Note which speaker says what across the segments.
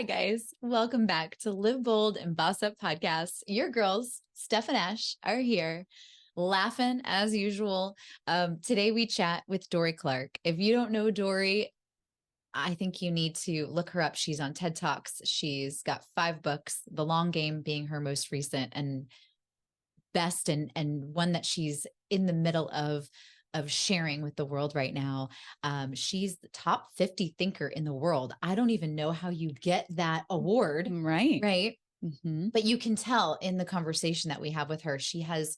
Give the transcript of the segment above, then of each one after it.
Speaker 1: Hi, guys. Welcome back to Live Bold and Boss Up podcast. Your girls, Steph and Ash, are here laughing as usual. Today we chat with Dorie Clark. If you don't know Dorie, I think you need to look her up. She's on TED Talks. She's got 5 books, The Long Game being her most recent and best, and one that she's in the middle of sharing with the world right now. She's the top 50 thinker in the world. I don't even know how you get that award.
Speaker 2: Right.
Speaker 1: Right. But you can tell in the conversation that we have with her, she has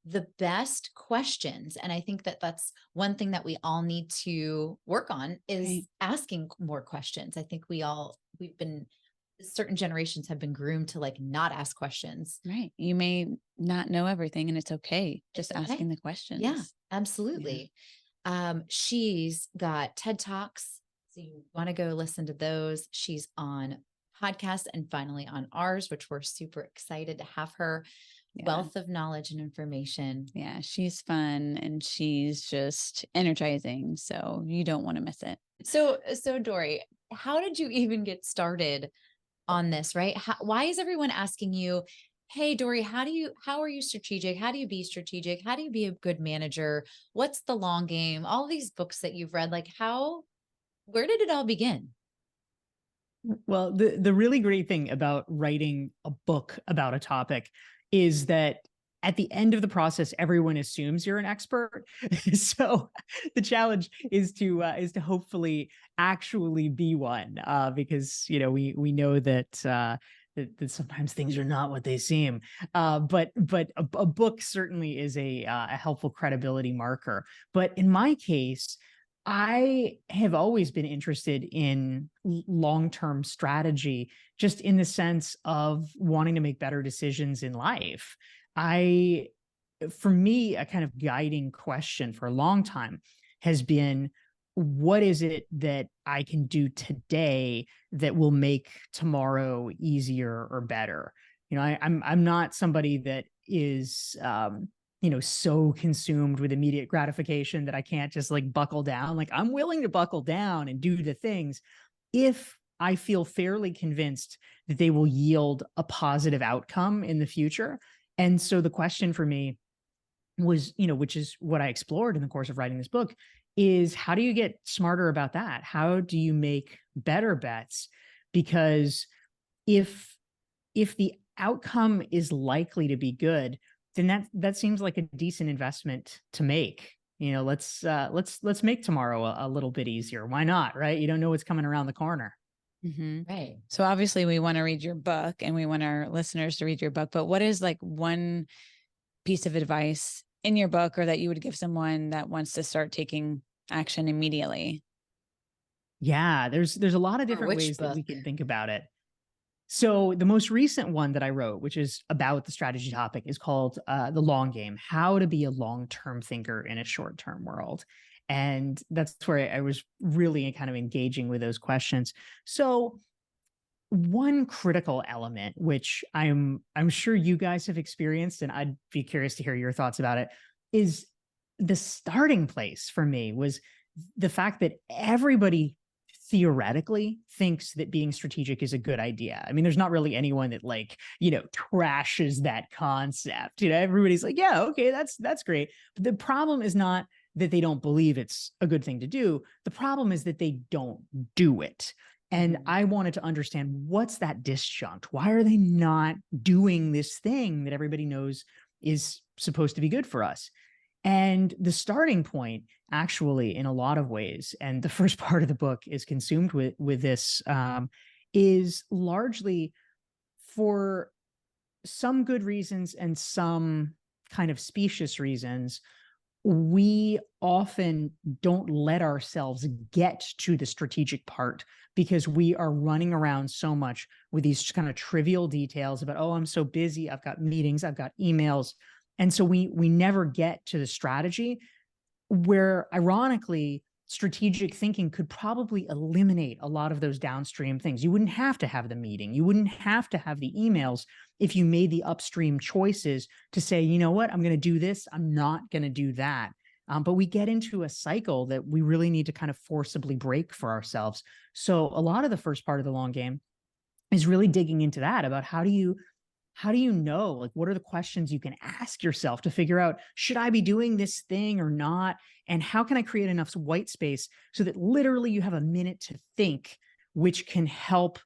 Speaker 1: the best questions. And I think that that's one thing that we all need to work on is asking more questions. I think certain generations have been groomed to like not ask questions.
Speaker 2: Right. You may not know everything and it's okay. Just
Speaker 1: okay.
Speaker 2: asking the questions.
Speaker 1: Yeah, absolutely. Yeah. She's got TED Talks. So you want to go listen to those. She's on podcasts and finally on ours, which we're super excited to have her. Wealth of knowledge and information.
Speaker 2: Yeah, she's fun and she's just energizing. So you don't want to miss it.
Speaker 1: So Dorie, how did you even get started on this, right? Why is everyone asking you, hey, Dorie, how are you strategic? How do you be strategic? How do you be a good manager? What's the long game? All these books that you've read, like where did it all begin?
Speaker 3: Well, the really great thing about writing a book about a topic is that at the end of the process, everyone assumes you're an expert. So the challenge is to hopefully actually be one, because we know that that sometimes things are not what they seem. But a book certainly is a helpful credibility marker. But in my case, I have always been interested in long-term strategy, just in the sense of wanting to make better decisions in life. For me, a kind of guiding question for a long time has been, what is it that I can do today that will make tomorrow easier or better? I'm not somebody that is so consumed with immediate gratification that I can't just like buckle down. Like, I'm willing to buckle down and do the things if I feel fairly convinced that they will yield a positive outcome in the future. And so the question for me was, which is what I explored in the course of writing this book, is how do you get smarter about that? How do you make better bets? Because if the outcome is likely to be good, then that seems like a decent investment to make. Let's make tomorrow a little bit easier. Why not? Right? You don't know what's coming around the corner.
Speaker 1: Right.
Speaker 2: So obviously we want to read your book and we want our listeners to read your book, but what is like one piece of advice in your book or that you would give someone that wants to start taking action immediately?
Speaker 3: Yeah, there's a lot of different ways that we can think about it. So the most recent one that I wrote, which is about the strategy topic, is called The Long Game: How to Be a Long-Term Thinker in a Short-Term World. And that's where I was really kind of engaging with those questions. So one critical element, which I'm sure you guys have experienced, and I'd be curious to hear your thoughts about it, is the starting place for me was the fact that everybody theoretically thinks that being strategic is a good idea. I mean, there's not really anyone that trashes that concept. Everybody's like, yeah, okay, that's great. But the problem is not that they don't believe it's a good thing to do. The problem is that they don't do it. And I wanted to understand, what's that disjunct? Why are they not doing this thing that everybody knows is supposed to be good for us? And the starting point, actually, in a lot of ways, and the first part of the book is consumed with this, is largely, for some good reasons and some kind of specious reasons, we often don't let ourselves get to the strategic part because we are running around so much with these kind of trivial details about, oh, I'm so busy, I've got meetings, I've got emails. And so we never get to the strategy, where ironically, strategic thinking could probably eliminate a lot of those downstream things. You wouldn't have to have the meeting. You wouldn't have to have the emails if you made the upstream choices to say, you know what, I'm going to do this, I'm not going to do that. But we get into a cycle that we really need to kind of forcibly break for ourselves. So a lot of the first part of the long game is really digging into that about how do you know, like, what are the questions you can ask yourself to figure out, should I be doing this thing or not? And how can I create enough white space so that literally you have a minute to think, which can help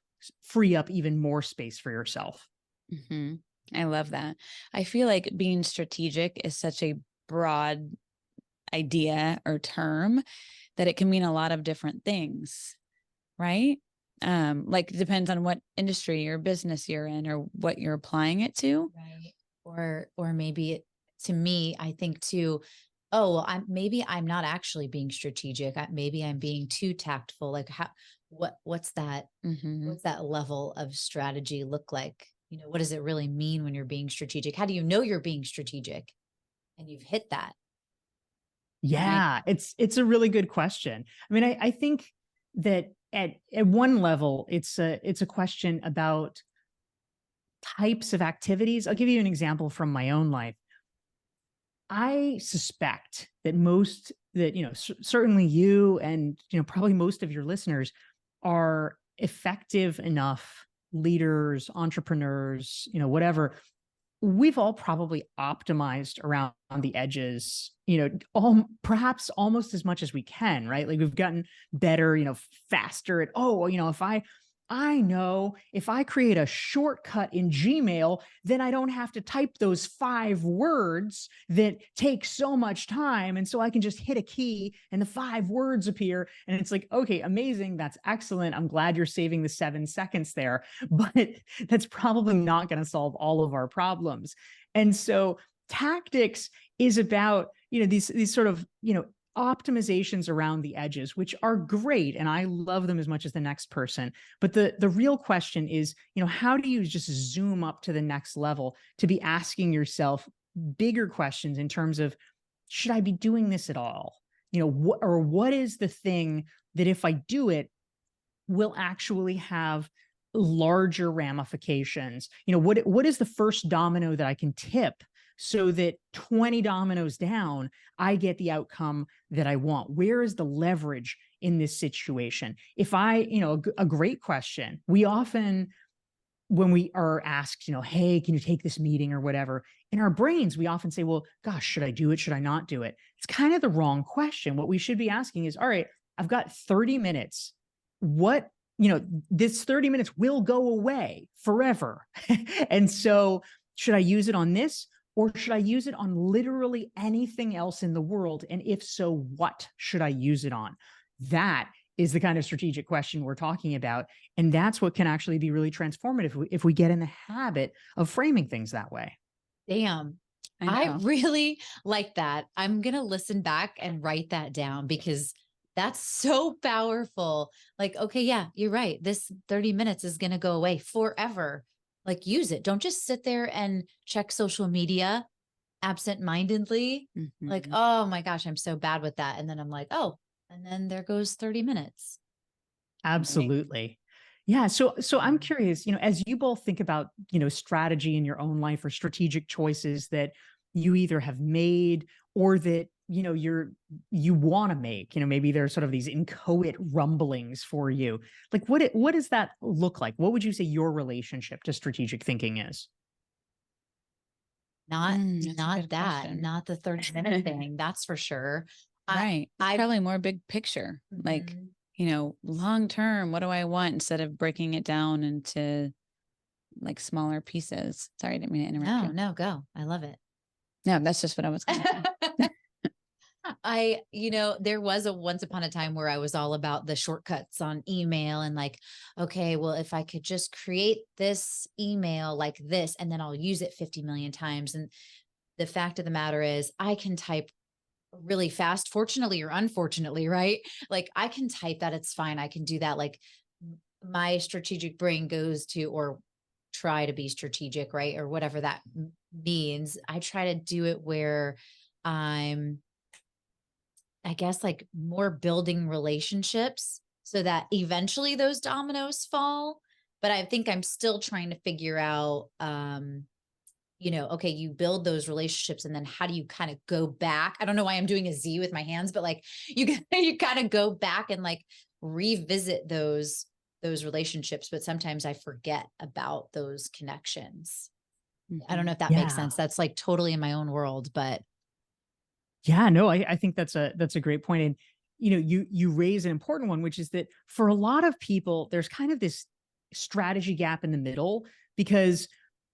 Speaker 3: free up even more space for yourself.
Speaker 2: Mm-hmm. I love that. I feel like being strategic is such a broad idea or term that it can mean a lot of different things, right? Like it depends on what industry or business you're in or what you're applying it to.
Speaker 1: Right. Or maybe to me, I think too, oh, well, maybe I'm not actually being strategic. Maybe I'm being too tactful. Like what's that?
Speaker 2: Mm-hmm.
Speaker 1: What's that level of strategy look like? What does it really mean when you're being strategic? How do you know you're being strategic and you've hit that?
Speaker 3: Yeah, it's a really good question. I mean, I think that at one level, it's a question about types of activities. I'll give you an example from my own life. I suspect that certainly you and, probably most of your listeners are effective enough leaders, entrepreneurs, whatever. We've all probably optimized around the edges, perhaps almost as much as we can, right? Like we've gotten better, faster at, I know if I create a shortcut in Gmail, then I don't have to type those 5 words that take so much time. And so I can just hit a key and the 5 words appear. And it's like, okay, amazing. That's excellent. I'm glad you're saving the 7 seconds there, but that's probably not going to solve all of our problems. And so tactics is about, these sort of, optimizations around the edges, which are great. And I love them as much as the next person. But the real question is, how do you just zoom up to the next level to be asking yourself bigger questions in terms of, should I be doing this at all? What is the thing that if I do it will actually have larger ramifications? What is the first domino that I can tip so that 20 dominoes down, I get the outcome that I want? Where is the leverage in this situation? If a great question, we often, when we are asked, hey, can you take this meeting or whatever, in our brains, we often say, well, gosh, should I do it? Should I not do it? It's kind of the wrong question. What we should be asking is, all right, I've got 30 minutes. This 30 minutes will go away forever. And so should I use it on this? Or should I use it on literally anything else in the world? And if so, what should I use it on? That is the kind of strategic question we're talking about. And that's what can actually be really transformative if we get in the habit of framing things that way.
Speaker 1: Damn. I really like that. I'm going to listen back and write that down because that's so powerful. Like, okay, yeah, you're right. This 30 minutes is going to go away forever. Like, use it. Don't just sit there and check social media absent-mindedly.
Speaker 2: Mm-hmm.
Speaker 1: Like, oh my gosh, I'm so bad with that. And then I'm like, oh, and then there goes 30 minutes.
Speaker 3: Absolutely. Yeah. So I'm curious, as you both think about, strategy in your own life or strategic choices that you either have made or that, you want to make, maybe there's sort of these inchoate rumblings for you. Like, what does that look like? What would you say your relationship to strategic thinking is?
Speaker 1: Not the 30-minute thing. That's for sure.
Speaker 2: Right. It's probably more big picture, like, long term, what do I want, instead of breaking it down into like smaller pieces. Sorry, I didn't mean to interrupt you.
Speaker 1: No, go. I love it.
Speaker 2: No, that's just what I was going to say.
Speaker 1: There was a once upon a time where I was all about the shortcuts on email and like, okay, well, if I could just create this email like this, and then I'll use it 50 million times. And the fact of the matter is I can type really fast, fortunately or unfortunately, right? Like I can type that, it's fine. I can do that. Like my strategic brain goes to, or try to be strategic, right? Or whatever that means. I try to do it where I'm, I guess, like more building relationships so that eventually those dominoes fall. But I think I'm still trying to figure out, okay, you build those relationships and then how do you kind of go back? I don't know why I'm doing a Z with my hands, but like you kind of go back and like revisit those those relationships, but sometimes I forget about those connections.
Speaker 2: Mm-hmm.
Speaker 1: I don't know if that makes sense. That's like totally in my own world, but
Speaker 3: yeah, no, I think that's a great point. And, you raise an important one, which is that for a lot of people, there's kind of this strategy gap in the middle because,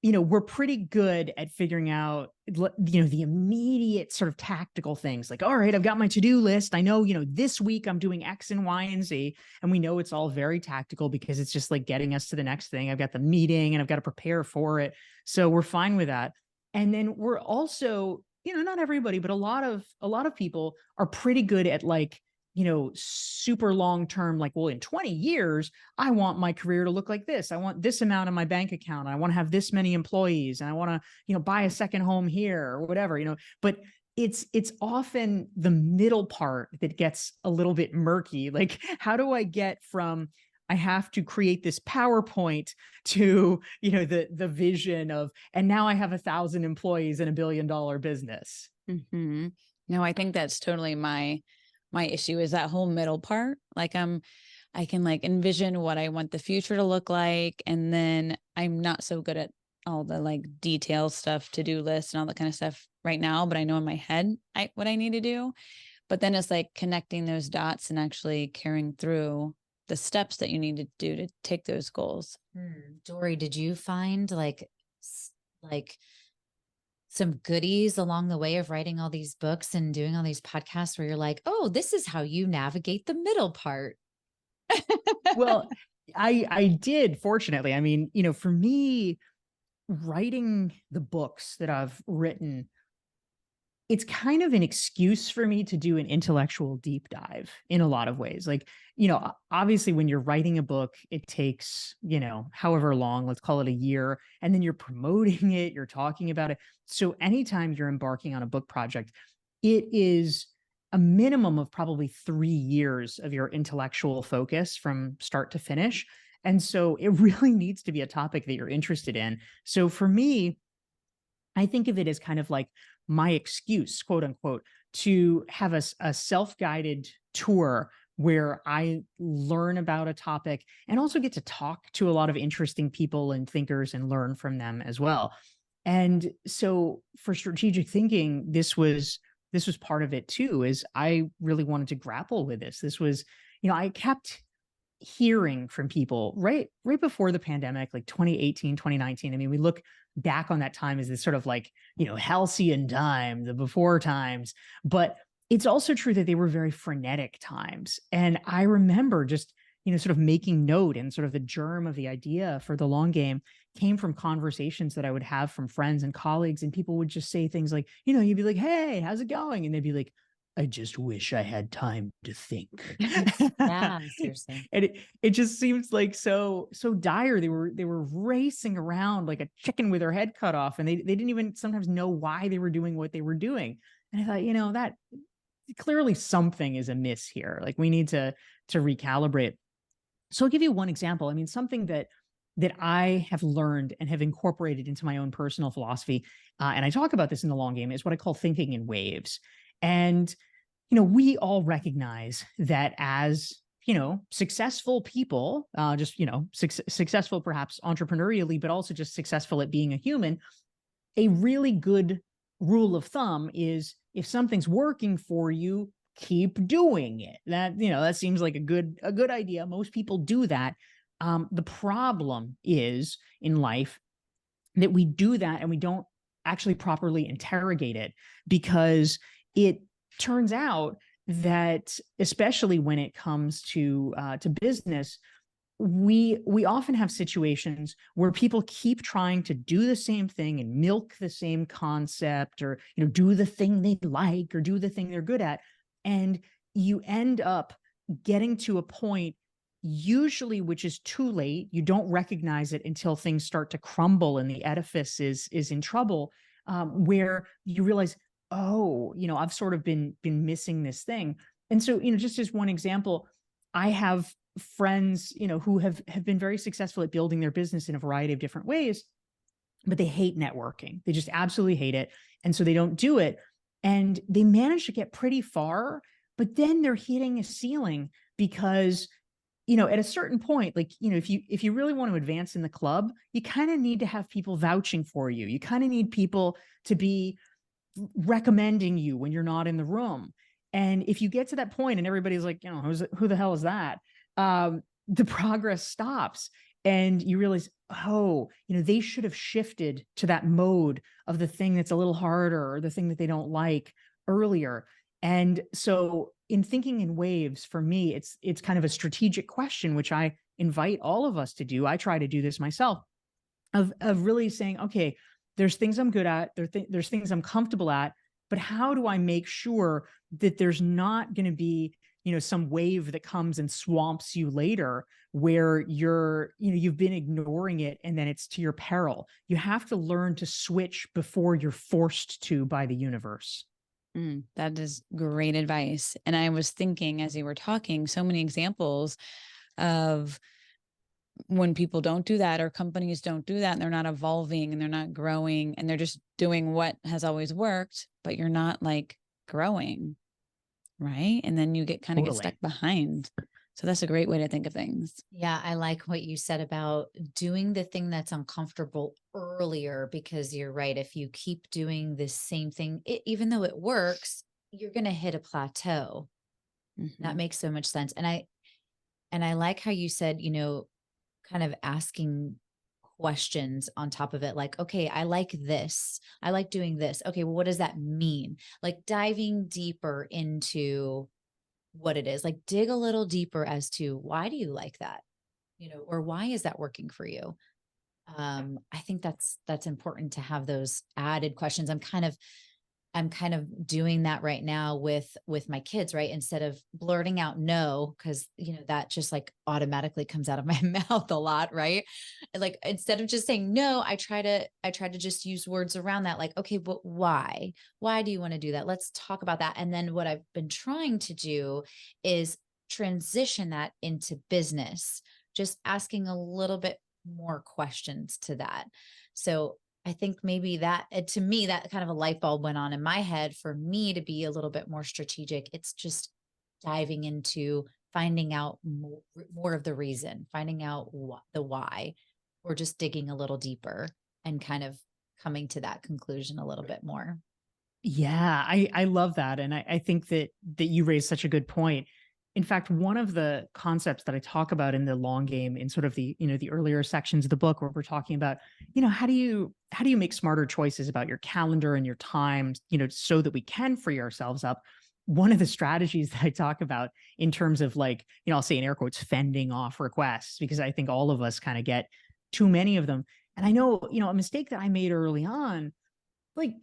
Speaker 3: we're pretty good at figuring out, the immediate sort of tactical things like, all right, I've got my to-do list. I know, this week I'm doing X and Y and Z, and we know it's all very tactical because it's just like getting us to the next thing. I've got the meeting and I've got to prepare for it. So we're fine with that. And then we're also, not everybody, but a lot of people are pretty good at like, super long term, like, well, in 20 years, I want my career to look like this. I want this amount in my bank account. I want to have this many employees, and I want to, buy a second home here or whatever, but it's often the middle part that gets a little bit murky. Like, how do I get from I have to create this PowerPoint to, the vision of, and now I have 1,000 employees and $1 billion business.
Speaker 2: Mm-hmm. No, I think that's totally my issue is that whole middle part. Like I can like envision what I want the future to look like. And then I'm not so good at all the like detail stuff, to-do lists and all that kind of stuff right now, but I know in my head what I need to do. But then it's like connecting those dots and actually carrying through the steps that you need to do to take those goals.
Speaker 1: Dorie, did you find like some goodies along the way of writing all these books and doing all these podcasts where you're like, oh, this is how you navigate the middle part?
Speaker 3: Well, I did, fortunately. I mean, for me, writing the books that I've written, it's kind of an excuse for me to do an intellectual deep dive in a lot of ways. Like, obviously when you're writing a book, it takes, however long, let's call it a year, and then you're promoting it, you're talking about it. So anytime you're embarking on a book project, it is a minimum of probably 3 years of your intellectual focus from start to finish. And so it really needs to be a topic that you're interested in. So for me, I think of it as kind of like my excuse, quote unquote, to have a self-guided tour where I learn about a topic and also get to talk to a lot of interesting people and thinkers and learn from them as well. And so for strategic thinking, this was part of it too, is I really wanted to grapple with this. This was, I kept hearing from people right before the pandemic, like 2018, 2019. I mean, we look back on that time as this sort of like, halcyon time, the before times, but it's also true that they were very frenetic times. And I remember just, sort of making note, and sort of the germ of the idea for the long game came from conversations that I would have from friends and colleagues, and people would just say things like, you'd be like, hey, how's it going? And they'd be like, I just wish I had time to think.
Speaker 1: Yeah, seriously.
Speaker 3: And it just seems like so dire. They were racing around like a chicken with their head cut off, and they didn't even sometimes know why they were doing what they were doing. And I thought, that clearly something is amiss here. Like, we need to recalibrate. So I'll give you one example. I mean, something that I have learned and have incorporated into my own personal philosophy, and I talk about this in the long game, is what I call thinking in waves. And, we all recognize that as, successful people, just, successful, perhaps entrepreneurially, but also just successful at being a human, a really good rule of thumb is if something's working for you, keep doing it. That seems like a good idea. Most people do that. The problem is in life that we do that and we don't actually properly interrogate it, because it turns out that, especially when it comes to business, we often have situations where people keep trying to do the same thing and milk the same concept, or do the thing they like or do the thing they're good at, and you end up getting to a point, usually, which is too late. You don't recognize it until things start to crumble and the edifice is in trouble, where you realize, oh, I've sort of been missing this thing. And so, just as one example, I have friends, who have been very successful at building their business in a variety of different ways, but they hate networking. They just absolutely hate it. And so they don't do it. And they manage to get pretty far, but then they're hitting a ceiling because at a certain point, like, if you really want to advance in the club, you kind of need to have people vouching for you. You kind of need people to be recommending you when you're not in the room. And if you get to that point and everybody's like, who the hell is that? The progress stops and you realize, they should have shifted to that mode of the thing that's a little harder or the thing that they don't like earlier. And so in thinking in waves, for me, it's kind of a strategic question, which I invite all of us to do. I try to do this myself of really saying, okay, there's things I'm good at, there's things I'm comfortable at, but how do I make sure that there's not going to be, some wave that comes and swamps you later where you've been ignoring it and then it's to your peril. You have to learn to switch before you're forced to by the universe.
Speaker 2: That is great advice. And I was thinking as you were talking, so many examples of when people don't do that or companies don't do that and they're not evolving and they're not growing and they're just doing what has always worked, but you're not like growing. Right. And then you get get stuck behind. So that's a great way to think of things.
Speaker 1: Yeah. I like what you said about doing the thing that's uncomfortable earlier, because you're right. If you keep doing the same thing, even though it works, you're going to hit a plateau. Mm-hmm. That makes so much sense. And I like how you said, kind of asking questions on top of it. Like, okay, I like this. I like doing this. Okay, well, what does that mean? Like diving deeper into what it is, like dig a little deeper as to why do you like that? Or why is that working for you? I think that's important to have those added questions. I'm kind of doing that right now with my kids, right? Instead of blurting out no, because that just like automatically comes out of my mouth a lot, right? Like instead of just saying no, I try to just use words around that, like, okay, but why? Why do you want to do that? Let's talk about that. And then what I've been trying to do is transition that into business, just asking a little bit more questions to that. So I think maybe that, to me, that kind of a light bulb went on in my head for me to be a little bit more strategic. It's just diving into finding out more of the reason, finding out the why, or just digging a little deeper and kind of coming to that conclusion a little bit more.
Speaker 3: Yeah, I love that. And I think that you raised such a good point. In fact, one of the concepts that I talk about in the long game in sort of the, the earlier sections of the book where we're talking about, how do you make smarter choices about your calendar and your time, so that we can free ourselves up. One of the strategies that I talk about in terms of like, I'll say in air quotes, fending off requests, because I think all of us kind of get too many of them. And I know, a mistake that I made early on, like,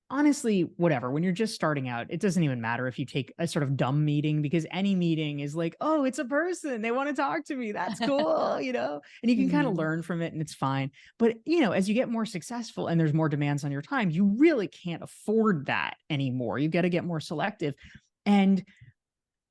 Speaker 3: honestly, whatever, when you're just starting out, it doesn't even matter if you take a sort of dumb meeting, because any meeting is like, oh, it's a person, they want to talk to me, that's cool, and you can kind of learn from it and it's fine. But as you get more successful and there's more demands on your time, you really can't afford that anymore. You got to get more selective. And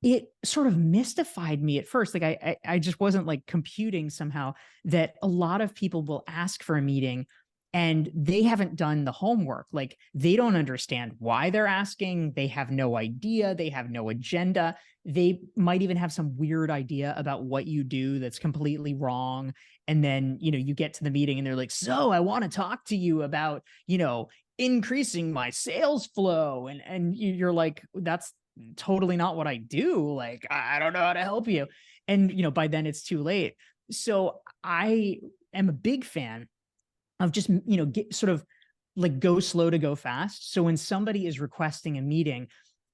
Speaker 3: it sort of mystified me at first. Like I just wasn't like computing somehow that a lot of people will ask for a meeting and they haven't done the homework. Like they don't understand why they're asking. They have no idea. They have no agenda. They might even have some weird idea about what you do that's completely wrong. And then, you get to the meeting and they're like, so I want to talk to you about, increasing my sales flow. And you're like, that's totally not what I do. Like, I don't know how to help you. And, by then it's too late. So I am a big fan of just, get sort of like go slow to go fast. So when somebody is requesting a meeting,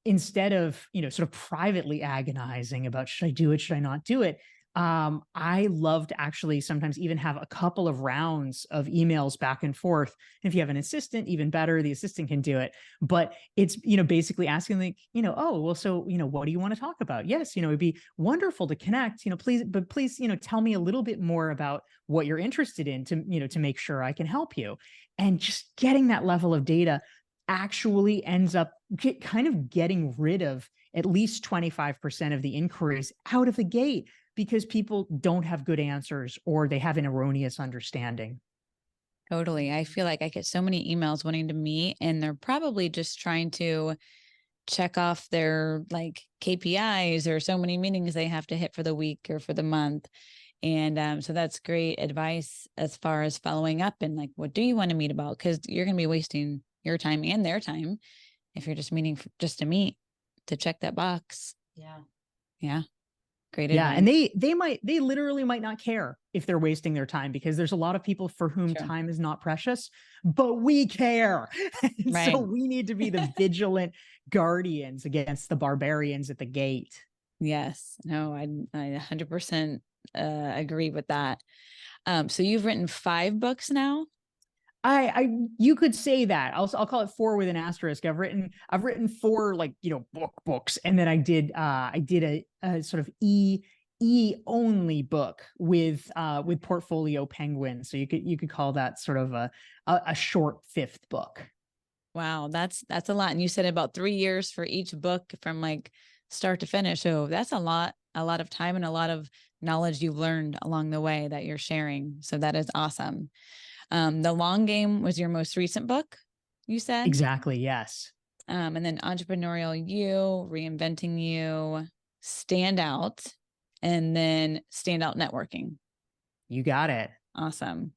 Speaker 3: instead of, sort of privately agonizing about, should I do it? Should I not do it? I love to actually sometimes even have a couple of rounds of emails back and forth. And if you have an assistant, even better, the assistant can do it. But it's, basically asking like, oh, well, so, what do you want to talk about? Yes, it'd be wonderful to connect, please, tell me a little bit more about what you're interested in to make sure I can help you. And just getting that level of data actually ends up kind of getting rid of at least 25% of the inquiries out of the gate, because people don't have good answers or they have an erroneous understanding.
Speaker 2: Totally. I feel like I get so many emails wanting to meet and they're probably just trying to check off their like KPIs or so many meetings they have to hit for the week or for the month. And so that's great advice as far as following up and like, what do you want to meet about? Because you're going to be wasting your time and their time if you're just meeting just to meet, to check that box.
Speaker 1: Yeah.
Speaker 2: Yeah. Great
Speaker 3: Yeah.
Speaker 2: advice.
Speaker 3: And they literally might not care if they're wasting their time, because there's a lot of people for whom
Speaker 2: True.
Speaker 3: time is not precious, but we care. And
Speaker 2: Right.
Speaker 3: so we need to be the vigilant guardians against the barbarians at the gate.
Speaker 2: Yes. No, I 100% agree with that. So you've written 5 books now?
Speaker 3: You could say that. I'll call it 4 with an asterisk. I've written 4 like, books. And then I did a sort of e only book with Portfolio Penguin. So you could call that sort of a short 5th book.
Speaker 2: Wow, that's a lot. And you said about 3 years for each book from like start to finish. So that's a lot of time and a lot of knowledge you've learned along the way that you're sharing. So that is awesome. The Long Game was your most recent book, you said?
Speaker 3: Exactly. Yes.
Speaker 2: And then Entrepreneurial You, Reinventing You, Stand Out, and then Stand Out Networking.
Speaker 3: You got it.
Speaker 2: Awesome.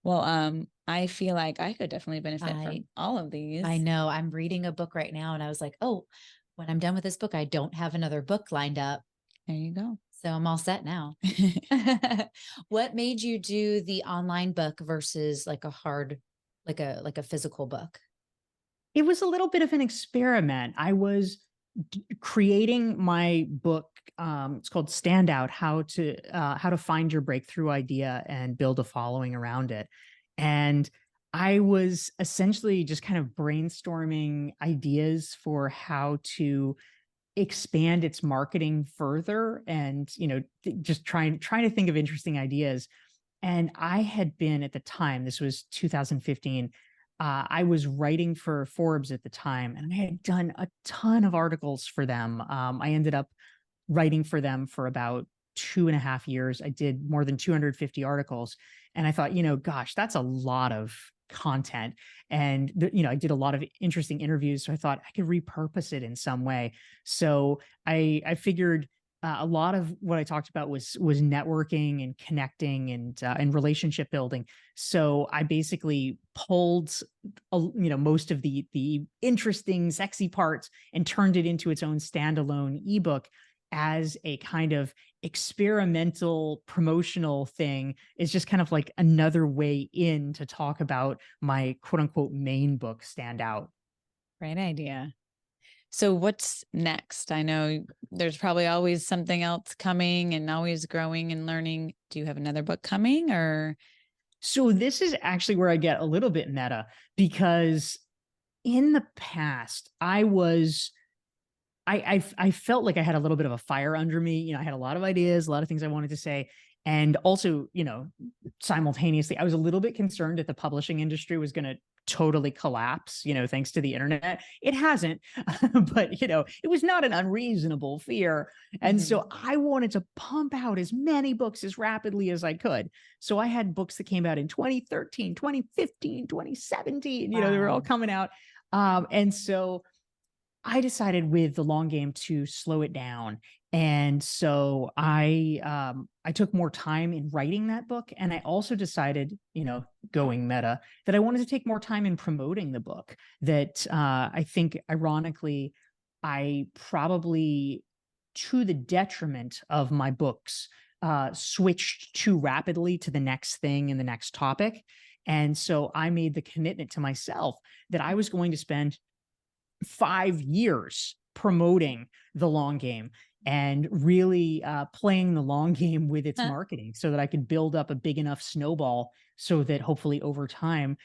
Speaker 2: Well, I feel like I could definitely benefit from all of these.
Speaker 1: I know. I'm reading a book right now and I was like, oh, when I'm done with this book, I don't have another book lined up.
Speaker 2: There you go.
Speaker 1: So I'm all set now. What made you do the online book versus like a hard, like a physical book?
Speaker 3: It was a little bit of an experiment. I was creating my book. It's called Standout: How to Find Your Breakthrough Idea and Build a Following Around It. And I was essentially just kind of brainstorming ideas for how to expand its marketing further, and just trying to think of interesting ideas. And I had been, at the time, this was 2015, I was writing for Forbes at the time, and I had done a ton of articles for them. I ended up writing for them for about 2.5 years. I did more than 250 articles. And I thought, gosh, that's a lot of content. And, I did a lot of interesting interviews. So I thought I could repurpose it in some way. So I figured a lot of what I talked about was networking and connecting and relationship building. So I basically pulled, most of the interesting, sexy parts and turned it into its own standalone ebook as a kind of experimental promotional thing. Is just kind of like another way in to talk about my quote unquote main book, Stand Out.
Speaker 2: Great idea. So what's next? I know there's probably always something else coming and always growing and learning. Do you have another book coming, or?
Speaker 3: So this is actually where I get a little bit meta, because in the past I felt like I had a little bit of a fire under me. I had a lot of ideas, a lot of things I wanted to say. And also, simultaneously, I was a little bit concerned that the publishing industry was going to totally collapse, thanks to the internet. It hasn't, but, it was not an unreasonable fear. And so I wanted to pump out as many books as rapidly as I could. So I had books that came out in 2013, 2015, 2017, they were all coming out. And so I decided with The Long Game to slow it down. And so I took more time in writing that book. And I also decided, going meta, that I wanted to take more time in promoting the book. That I think, ironically, I probably, to the detriment of my books, switched too rapidly to the next thing and the next topic. And so I made the commitment to myself that I was going to spend 5 years promoting The Long Game and really playing the long game with its marketing, so that I could build up a big enough snowball so that hopefully over time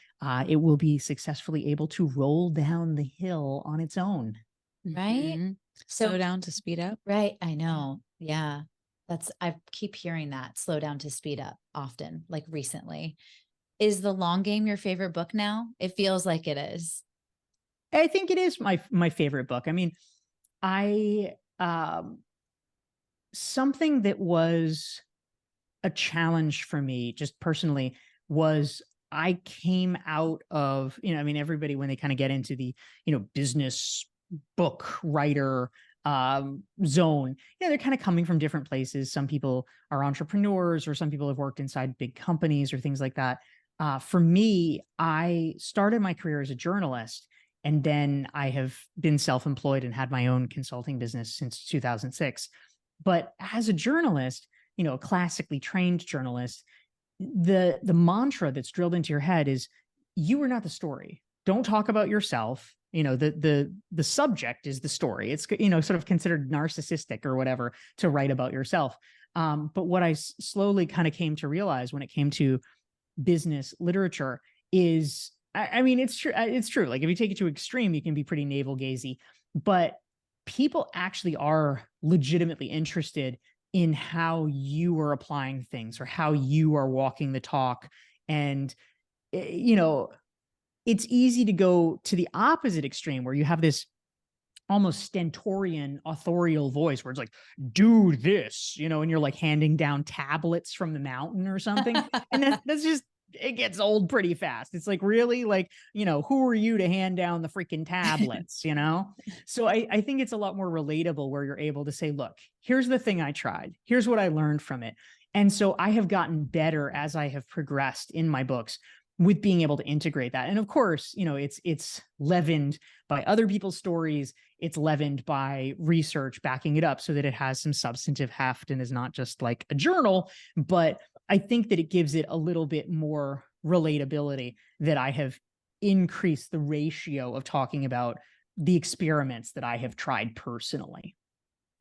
Speaker 3: it will be successfully able to roll down the hill on its own.
Speaker 1: Right.
Speaker 2: Slow down to speed up.
Speaker 1: Right. I know. Yeah. I keep hearing that, slow down to speed up, often, like recently. Is The Long Game your favorite book now? It feels like it is.
Speaker 3: I think it is my favorite book. I mean, something that was a challenge for me just personally was, I came out of, everybody, when they kind of get into the, business book writer zone, they're kind of coming from different places. Some people are entrepreneurs, or some people have worked inside big companies or things like that. For me, I started my career as a journalist, and then I have been self-employed and had my own consulting business since 2006. But as a journalist, a classically trained journalist, the mantra that's drilled into your head is, you are not the story. Don't talk about yourself. The subject is the story. It's, sort of considered narcissistic or whatever to write about yourself. But what I slowly kind of came to realize when it came to business literature is, I mean, it's true. It's true. Like, if you take it to extreme, you can be pretty navel gazing, but people actually are legitimately interested in how you are applying things or how you are walking the talk. And, it's easy to go to the opposite extreme where you have this almost stentorian authorial voice where it's like, do this, and you're like handing down tablets from the mountain or something. And that's just, it gets old pretty fast. It's like, really, like, who are you to hand down the freaking tablets, So I think it's a lot more relatable where you're able to say, look, here's the thing I tried. Here's what I learned from it. And so I have gotten better as I have progressed in my books with being able to integrate that. And of course, it's leavened by other people's stories. It's leavened by research backing it up so that it has some substantive heft and is not just like a journal. But I think that it gives it a little bit more relatability, that I have increased the ratio of talking about the experiments that I have tried personally.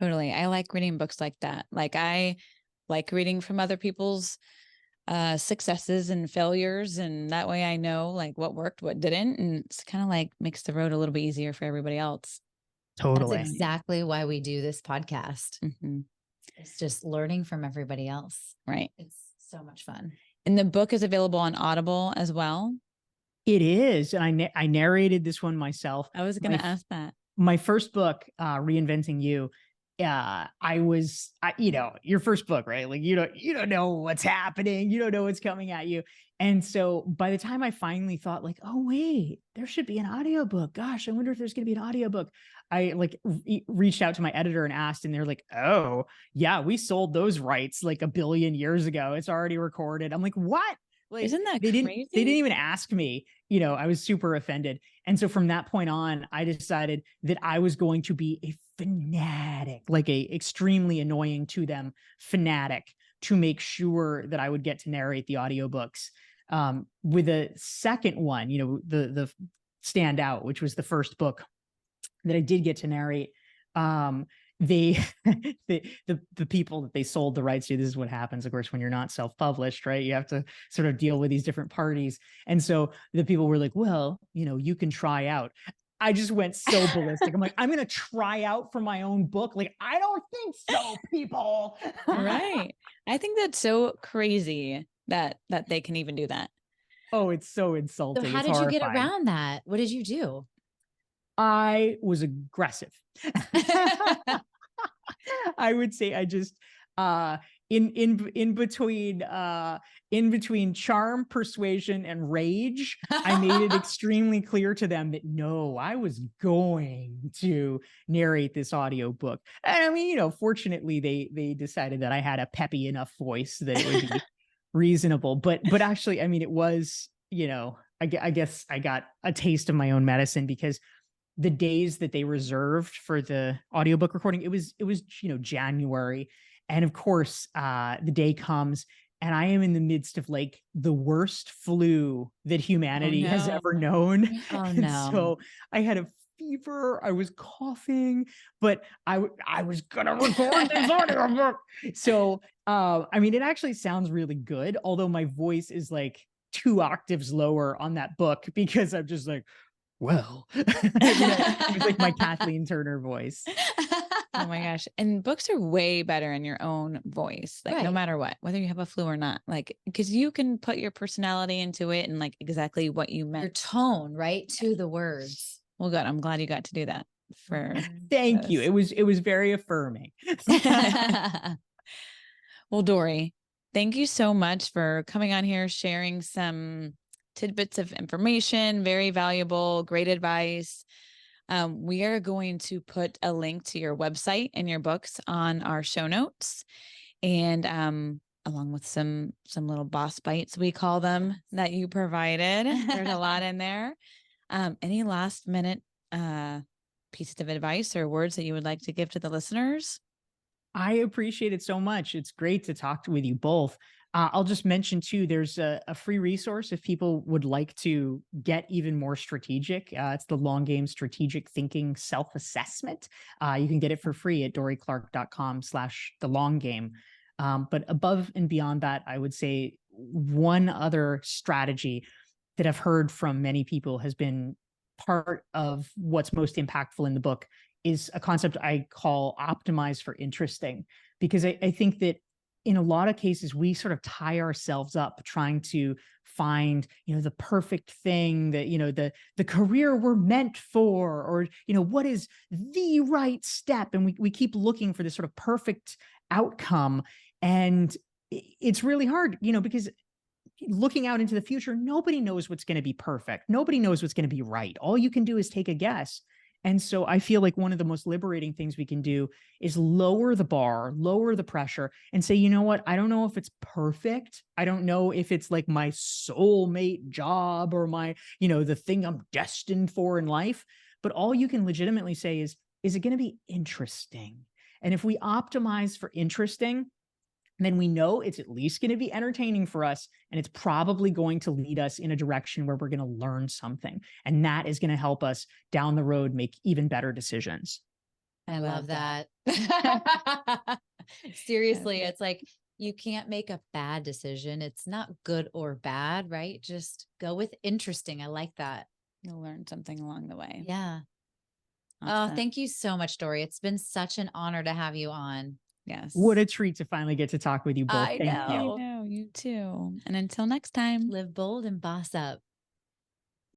Speaker 2: Totally. I like reading books like that. Like, I like reading from other people's successes and failures, and that way I know like what worked, what didn't, and it's kind of like makes the road a little bit easier for everybody else.
Speaker 3: Totally.
Speaker 1: That's exactly why we do this podcast.
Speaker 2: Mm-hmm.
Speaker 1: It's just learning from everybody else.
Speaker 2: Right.
Speaker 1: It's so much fun.
Speaker 2: And the book is available on Audible as well.
Speaker 3: It is. And I narrated this one myself.
Speaker 2: I was going to ask that.
Speaker 3: My first book, Reinventing You, your first book, right? Like, you don't know what's happening. You don't know what's coming at you. And so by the time I finally thought like, oh wait, there should be an audiobook. Gosh, I wonder if there's going to be an audiobook. I reached out to my editor and asked, and they're like, oh yeah, we sold those rights like 1 billion years ago. It's already recorded. I'm like, what? Like,
Speaker 2: isn't that
Speaker 3: crazy? They didn't even ask me. I was super offended. And so from that point on, I decided that I was going to be a fanatic, like a extremely annoying to them fanatic, to make sure that I would get to narrate the audiobooks. With a second one, the Standout, which was the first book that I did get to narrate. The people that they sold the rights to, this is what happens, of course, when you're not self-published, right? You have to sort of deal with these different parties. And so the people were like, well, you can try out. I just went so ballistic. I'm like, I'm going to try out for my own book. Like, I don't think so, people.
Speaker 2: Right. I think that's so crazy that they can even do that.
Speaker 3: Oh, it's so insulting.
Speaker 1: So how did you get around that? What did you do? I
Speaker 3: was aggressive. I would say I just in between charm, persuasion, and rage, I made it extremely clear to them that no, I was going to narrate this audiobook. And I mean, fortunately they decided that I had a peppy enough voice that it would be reasonable. But actually, I mean, it was, I guess I got a taste of my own medicine, because the days that they reserved for the audiobook recording, it was January. And of course, the day comes and I am in the midst of like the worst flu that humanity has ever known.
Speaker 1: Oh no.
Speaker 3: So I had a fever, I was coughing, but I was gonna record this audiobook. So I mean, it actually sounds really good, although my voice is like 2 octaves lower on that book, because I'm just like, well, it was like my Kathleen Turner voice.
Speaker 2: Oh my gosh. And books are way better in your own voice, like
Speaker 1: Right.
Speaker 2: no matter what, whether you have a flu or not, like, because you can put your personality into it and like exactly what you meant.
Speaker 1: Your tone, right, to the words.
Speaker 2: Well, good. I'm glad you got to do that.
Speaker 3: Thank you. It was very affirming.
Speaker 2: Well, Dorie, thank you so much for coming on here, sharing some tidbits of information, very valuable, great advice. We are going to put a link to your website and your books on our show notes, and along with some little boss bites, we call them, that you provided. There's a lot in there. Any last minute pieces of advice or words that you would like to give to the listeners?
Speaker 3: I appreciate it so much. It's great to talk with you both. I'll just mention too, there's a free resource if people would like to get even more strategic. It's the Long Game Strategic Thinking Self-Assessment. You can get it for free at dorieclark.com/thelonggame. But above and beyond that, I would say one other strategy that I've heard from many people has been part of what's most impactful in the book is a concept I call optimize for interesting, because I think that in a lot of cases, we sort of tie ourselves up trying to find, the perfect thing, that, the career we're meant for, or, what is the right step. And we keep looking for this sort of perfect outcome. And it's really hard, because looking out into the future, nobody knows what's going to be perfect. Nobody knows what's going to be right. All you can do is take a guess. And so I feel like one of the most liberating things we can do is lower the bar, lower the pressure, and say, you know what? I don't know if it's perfect. I don't know if it's like my soulmate job or my, the thing I'm destined for in life. But all you can legitimately say is it going to be interesting? And if we optimize for interesting, then we know it's at least going to be entertaining for us, and it's probably going to lead us in a direction where we're going to learn something. And that is going to help us down the road make even better decisions.
Speaker 1: I love that. Seriously, it's like you can't make a bad decision. It's not good or bad, right? Just go with interesting. I like that.
Speaker 2: You'll learn something along the way.
Speaker 1: Yeah.
Speaker 2: Awesome.
Speaker 1: Oh, thank you so much, Dorie. It's been such an honor to have you on.
Speaker 2: Yes.
Speaker 3: What a treat to finally get to talk with you both.
Speaker 1: I
Speaker 3: Thank you.
Speaker 2: I know, you too. And until next time,
Speaker 1: live bold and boss up.